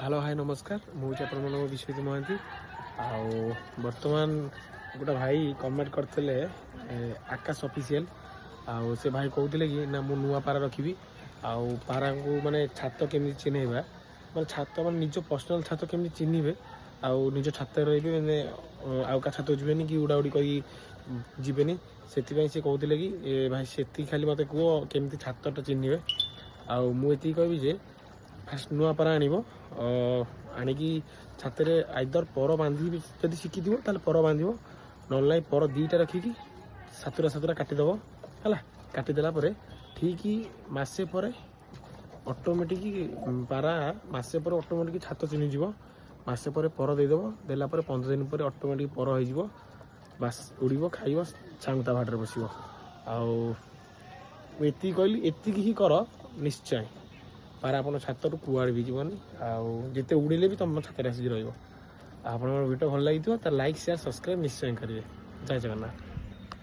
Hello hi नमस्कार मुझे आप विश्वजित महांती बर्तमान गोटे भाई कमेंट करते आकाश ऑफिशियल आउ से भाई कहते कि ना मु नुआ पारा रखी पारा को माने छात केमी चिन्हवा मैं छात मैं निज पर्सनाल छात केमी चिन्हे आउ निज छात रे मैंने आउ का छात जीवेनि कि उड़ाउड़ी कर जीवेनि से कहते कि भाई से खाली मत कह केमी छातटा चिन्हे आउ मुझे कहबी जे फास्ट नुआ पारा आणिकी छाତରେ आइदर पर बांधि जदि शिखिथिबो ताले पर बांधिबो नल नाइ पर दीटा रखिकी सातुरा सातुरा काटिदेव है काटिदेला ठीक मसे पर ऑटोमेटिक पारा मसे पर ऑटोमेटिक छात चिन्हिଯିव मसे पर देदेव देला 15 दिन पर ऑटोमेटिक पर हो बास उड़ीब खाइब चांगता भाटर बस आती कहली एति ही कर निश्चय पारा आप छात कुआड़े भी जीवन आते उड़े भी तुम छात आसिक रहा भिडियो भल लगी तो लाइक शेयर सब्सक्राइब निश्चय करेंगे जय जगन्नाथ।